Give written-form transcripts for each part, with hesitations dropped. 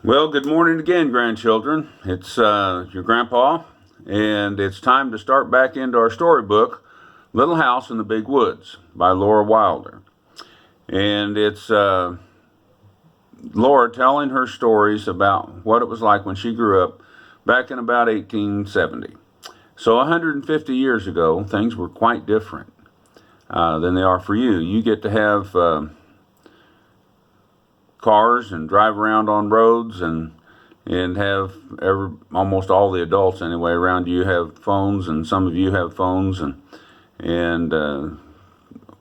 Well, good morning again, grandchildren. It's your grandpa, and it's time to start back into our storybook, Little House in the Big Woods by Laura Wilder. And it's Laura telling her stories about what it was like when she grew up back in about 1870. So 150 years ago, things were quite different than they are for you. You get to have cars and drive around on roads and have almost all the adults anyway around you have phones, and some of you have phones and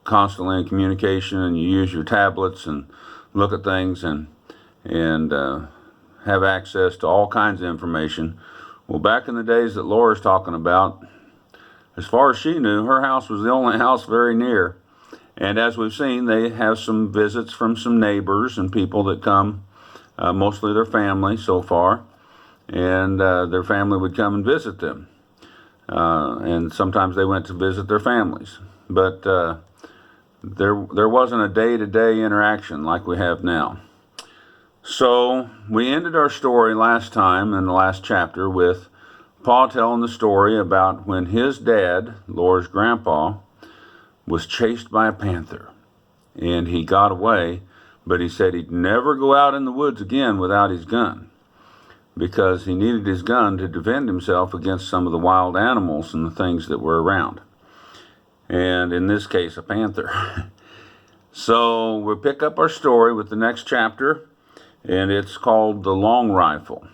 constantly in communication, and you use your tablets and look at things and have access to all kinds of information. Well, back in the days that Laura's talking about, as far as she knew, her house was the only house very near. And as we've seen, they have some visits from some neighbors and people that come, mostly their family so far, and their family would come and visit them. And sometimes they went to visit their families. But there wasn't a day-to-day interaction like we have now. So we ended our story last time in the last chapter with Paul telling the story about when his dad, Laura's grandpa, was chased by a panther, and he got away, but he said he'd never go out in the woods again without his gun, because he needed his gun to defend himself against some of the wild animals and the things that were around, and in this case a panther. So we'll pick up our story with the next chapter, and it's called The Long Rifle,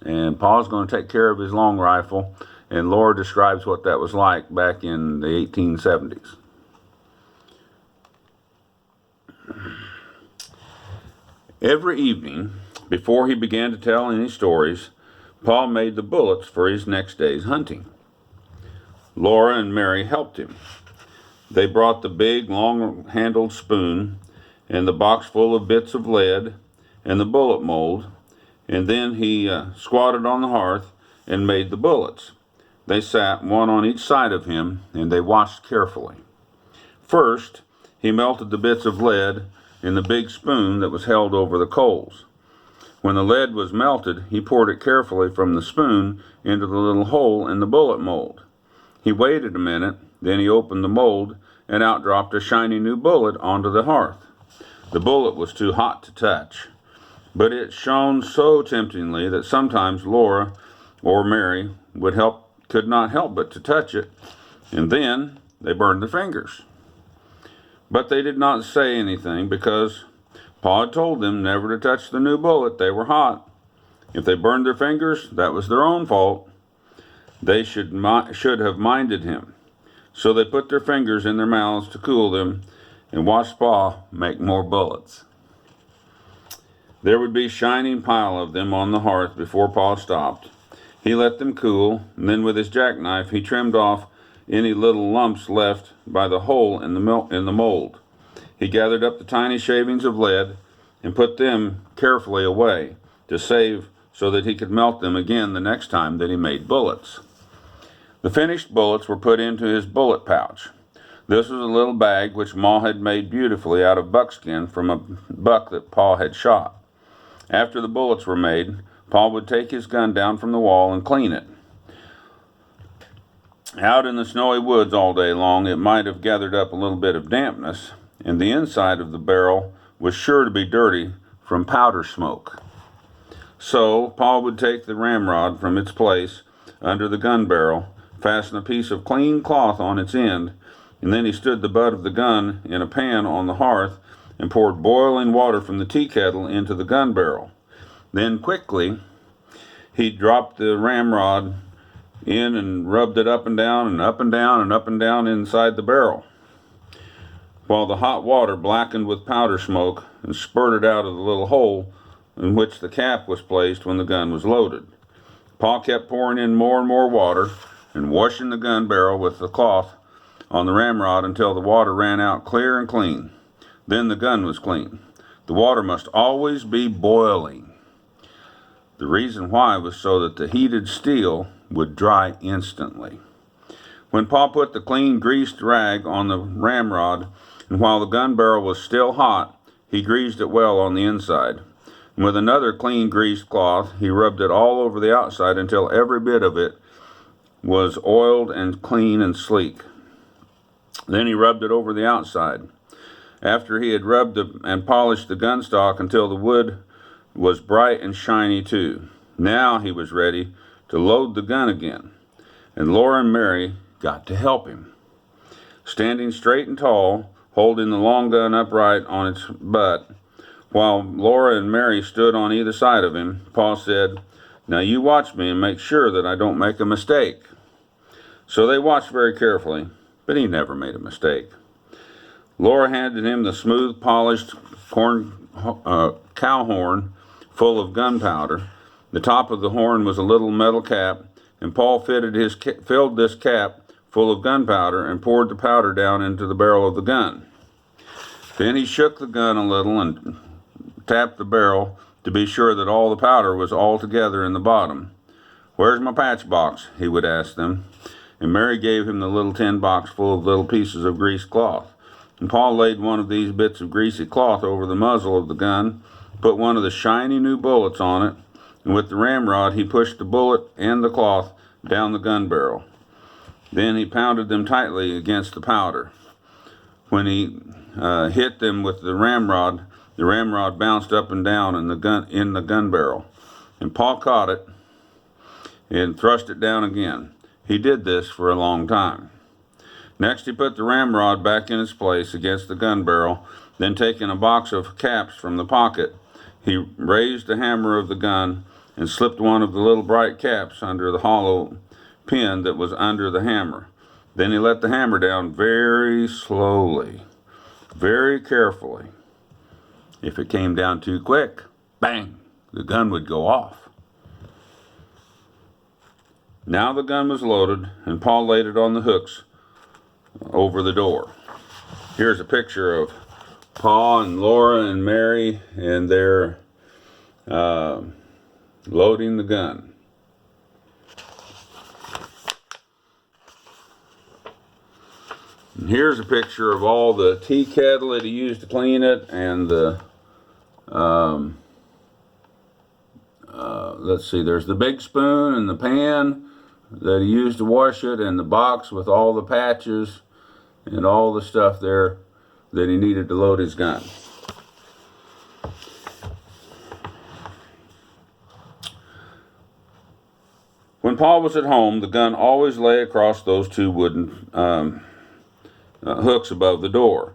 and Paul's going to take care of his long rifle, and Laura describes what that was like back in the 1870s. Every evening, before he began to tell any stories, Paul made the bullets for his next day's hunting. Laura and Mary helped him. They brought the big, long-handled spoon and the box full of bits of lead and the bullet mold, and then he squatted on the hearth and made the bullets. They sat one on each side of him, and they watched carefully. First, he melted the bits of lead in the big spoon that was held over the coals. When the lead was melted, he poured it carefully from the spoon into the little hole in the bullet mold. He waited a minute, then he opened the mold, and out dropped a shiny new bullet onto the hearth. The bullet was too hot to touch, but it shone so temptingly that sometimes Laura or Mary could not help but to touch it, and then they burned their fingers. But they did not say anything, because Paul had told them never to touch the new bullet. They were hot. If they burned their fingers, that was their own fault. They should have minded him. So they put their fingers in their mouths to cool them and watched Paul make more bullets. There would be a shining pile of them on the hearth before Paul stopped. He let them cool, and then with his jackknife he trimmed off any little lumps left by the hole in the mold. He gathered up the tiny shavings of lead and put them carefully away to save, so that he could melt them again the next time that he made bullets. The finished bullets were put into his bullet pouch. This was a little bag which Ma had made beautifully out of buckskin from a buck that Paul had shot. After the bullets were made, Paul would take his gun down from the wall and clean it. Out in the snowy woods all day long, it might have gathered up a little bit of dampness, and the inside of the barrel was sure to be dirty from powder smoke. So Paul would take the ramrod from its place under the gun barrel, fasten a piece of clean cloth on its end, and then he stood the butt of the gun in a pan on the hearth and poured boiling water from the tea kettle into the gun barrel. Then quickly he dropped the ramrod in and rubbed it up and down and up and down and up and down inside the barrel, while the hot water blackened with powder smoke and spurted out of the little hole in which the cap was placed when the gun was loaded. Paul kept pouring in more and more water and washing the gun barrel with the cloth on the ramrod until the water ran out clear and clean. Then the gun was clean. The water must always be boiling. The reason why was so that the heated steel would dry instantly. When Paul put the clean greased rag on the ramrod, and while the gun barrel was still hot, he greased it well on the inside. And with another clean greased cloth, he rubbed it all over the outside until every bit of it was oiled and clean and sleek. Then he rubbed it over the outside. After he had rubbed and polished the gun stock until the wood was bright and shiny too, now he was ready to load the gun again. And Laura and Mary got to help him. Standing straight and tall, holding the long gun upright on its butt, while Laura and Mary stood on either side of him, Paul said, "Now you watch me and make sure that I don't make a mistake." So they watched very carefully, but he never made a mistake. Laura handed him the smooth, polished cow horn full of gunpowder. The top of the horn was a little metal cap, and Paul filled this cap full of gunpowder and poured the powder down into the barrel of the gun. Then he shook the gun a little and tapped the barrel to be sure that all the powder was all together in the bottom. "Where's my patch box?" he would ask them. And Mary gave him the little tin box full of little pieces of greased cloth. And Paul laid one of these bits of greasy cloth over the muzzle of the gun, put one of the shiny new bullets on it, and with the ramrod he pushed the bullet and the cloth down the gun barrel. Then he pounded them tightly against the powder. When he hit them with the ramrod bounced up and down in the gun barrel, and Paul caught it and thrust it down again. He did this for a long time. Next, he put the ramrod back in its place against the gun barrel. Then, taking a box of caps from the pocket, he raised the hammer of the gun and slipped one of the little bright caps under the hollow pin that was under the hammer. Then he let the hammer down very slowly, very carefully. If it came down too quick, bang, the gun would go off. Now the gun was loaded, and Paul laid it on the hooks over the door. Here's a picture of Paul and Laura and Mary, and they're loading the gun. And here's a picture of all the tea kettle that he used to clean it, and the let's see, there's the big spoon and the pan that he used to wash it, and the box with all the patches and all the stuff there that he needed to load his gun. When Paul was at home, the gun always lay across those two wooden hooks above the door.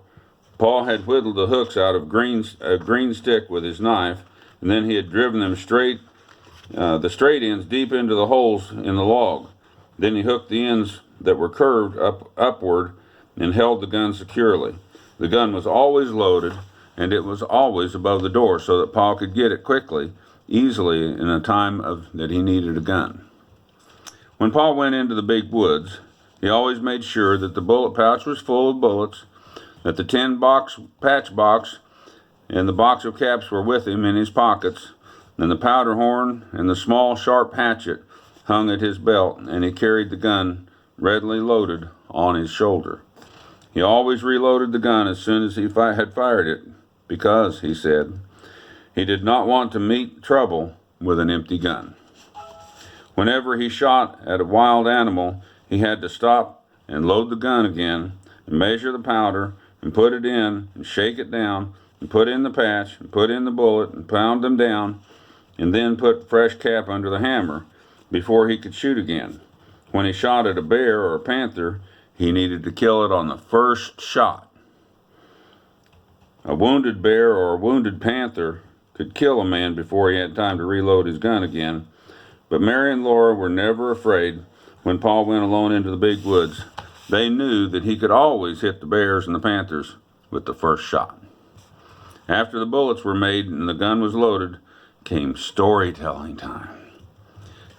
Paul had whittled the hooks out of a green stick with his knife, and then he had driven them the straight ends deep into the holes in the log. Then he hooked the ends that were curved upward and held the gun securely. The gun was always loaded, and it was always above the door so that Paul could get it quickly, easily in a time that he needed a gun. When Paul went into the big woods, he always made sure that the bullet pouch was full of bullets, that the tin patch box and the box of caps were with him in his pockets, and the powder horn and the small sharp hatchet hung at his belt, and he carried the gun readily loaded on his shoulder. He always reloaded the gun as soon as he had fired it, because, he said, he did not want to meet trouble with an empty gun. Whenever he shot at a wild animal, he had to stop and load the gun again, and measure the powder, and put it in, and shake it down, and put in the patch, and put in the bullet, and pound them down, and then put fresh cap under the hammer before he could shoot again. When he shot at a bear or a panther, he needed to kill it on the first shot. A wounded bear or a wounded panther could kill a man before he had time to reload his gun again. But Mary and Laura were never afraid when Paul went alone into the big woods. They knew that he could always hit the bears and the panthers with the first shot. After the bullets were made and the gun was loaded, came storytelling time.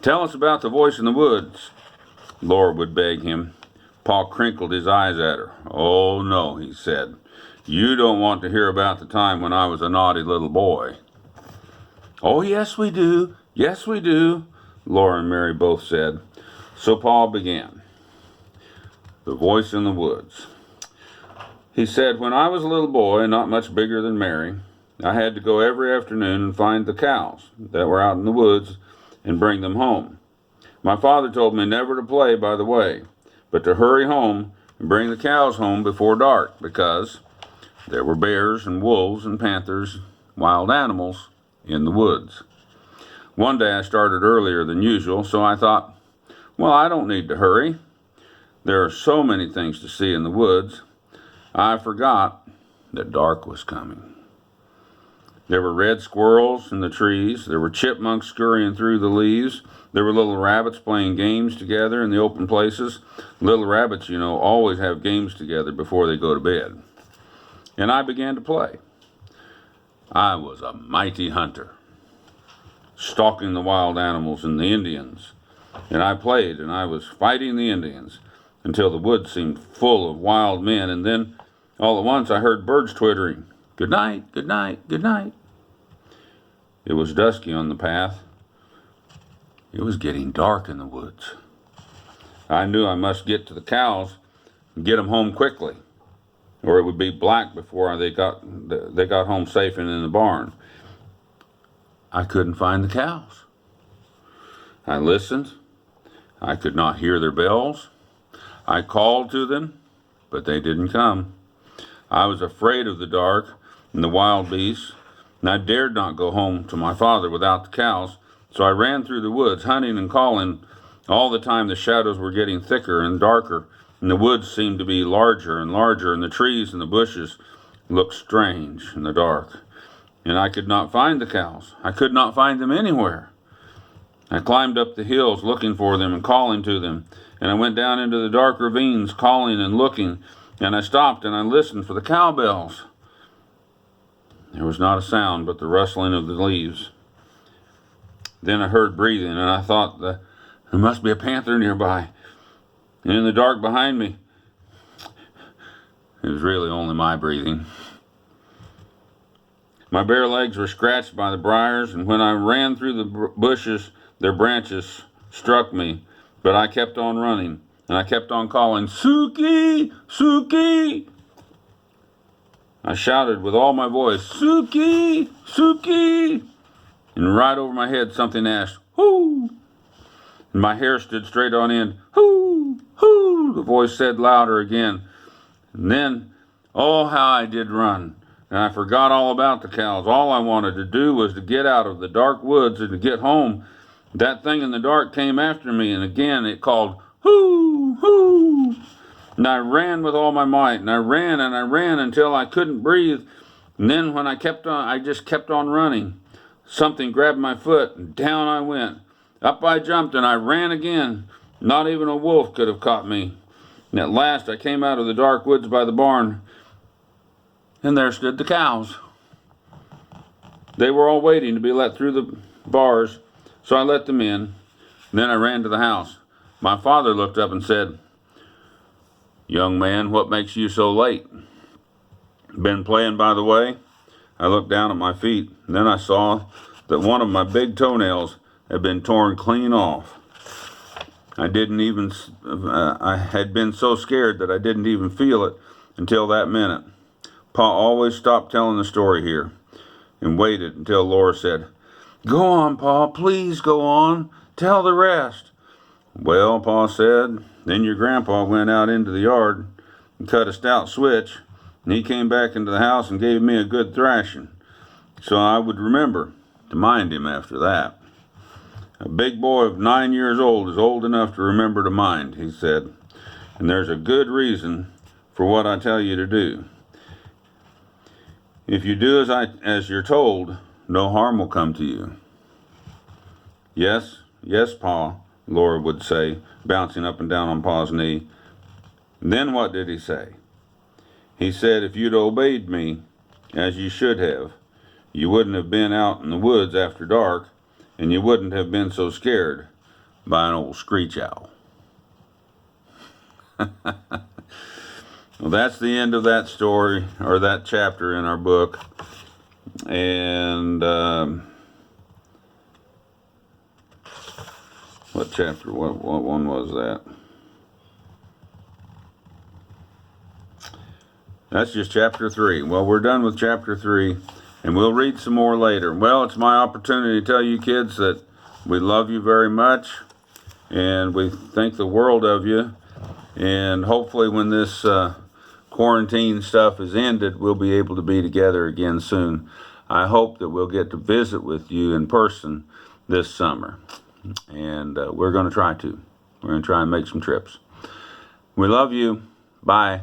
"Tell us about the voice in the woods," Laura would beg him. Paul crinkled his eyes at her. "Oh, no," he said. "You don't want to hear about the time when I was a naughty little boy." "Oh, yes, we do. Yes, we do," Laura and Mary both said. So Paul began. The voice in the woods. He said, "When I was a little boy, not much bigger than Mary, I had to go every afternoon and find the cows that were out in the woods and bring them home. My father told me never to play by the way, but to hurry home and bring the cows home before dark, because there were bears and wolves and panthers, wild animals, in the woods. One day I started earlier than usual, so I thought, well, I don't need to hurry. There are so many things to see in the woods. I forgot that dark was coming. There were red squirrels in the trees. There were chipmunks scurrying through the leaves. There were little rabbits playing games together in the open places. Little rabbits, always have games together before they go to bed. And I began to play. I was a mighty hunter, stalking the wild animals and the Indians. And I played, and I was fighting the Indians until the woods seemed full of wild men. And then, all at once, I heard birds twittering, "Good night, good night, good night." It was dusky on the path. It was getting dark in the woods. I knew I must get to the cows and get them home quickly, or it would be black before they got home safe and in the barn. I couldn't find the cows. I listened. I could not hear their bells. I called to them, but they didn't come. I was afraid of the dark and the wild beasts, and I dared not go home to my father without the cows, so I ran through the woods, hunting and calling. All the time the shadows were getting thicker and darker, and the woods seemed to be larger and larger, and the trees and the bushes looked strange in the dark. And I could not find the cows. I could not find them anywhere. I climbed up the hills looking for them and calling to them, and I went down into the dark ravines calling and looking, and I stopped and I listened for the cowbells. There was not a sound but the rustling of the leaves. Then I heard breathing, and I thought that there must be a panther nearby. And in the dark behind me, it was really only my breathing. My bare legs were scratched by the briars, and when I ran through the bushes, their branches struck me. But I kept on running, and I kept on calling, "Suki! Suki!" I shouted with all my voice, "Suki! Suki!" And right over my head something asked, "Hoo!" And my hair stood straight on end. "Hoo! Hoo!" The voice said louder again. And then, oh, how I did run. And I forgot all about the cows. All I wanted to do was to get out of the dark woods and to get home. That thing in the dark came after me, and again it called, "Hoo! Hoo!" And I ran with all my might, and I ran until I couldn't breathe. And then when I just kept on running. Something grabbed my foot, and down I went. Up I jumped, and I ran again. Not even a wolf could have caught me. And at last I came out of the dark woods by the barn, and there stood the cows. They were all waiting to be let through the bars, so I let them in. And then I ran to the house. My father looked up and said, "Young man, what makes you so late? Been playing by the way?" I looked down at my feet, and then I saw that one of my big toenails had been torn clean off. I had been so scared that I didn't even feel it until that minute. Pa always stopped telling the story here and waited until Laura said, "Go on, Pa, please go on. Tell the rest." "Well," Pa said, "then your grandpa went out into the yard and cut a stout switch, and he came back into the house and gave me a good thrashing. So I would remember to mind him after that. A big boy of 9 years old is old enough to remember to mind," he said. "And there's a good reason for what I tell you to do. If you do as you're told, no harm will come to you." "Yes, yes, Pa," Laura would say, bouncing up and down on Pa's knee. "Then what did he say?" "He said if you'd obeyed me, as you should have, you wouldn't have been out in the woods after dark, and you wouldn't have been so scared by an old screech owl." Well, that's the end of that story, or that chapter in our book. And what chapter? What one was that? That's just chapter 3. Well, we're done with chapter 3, And we'll read some more later. Well, it's my opportunity to tell you kids that we love you very much, and we think the world of you. And hopefully when this quarantine stuff is ended, we'll be able to be together again soon. I hope that we'll get to visit with you in person this summer. And we're going to try to. We're going to try and make some trips. We love you. Bye.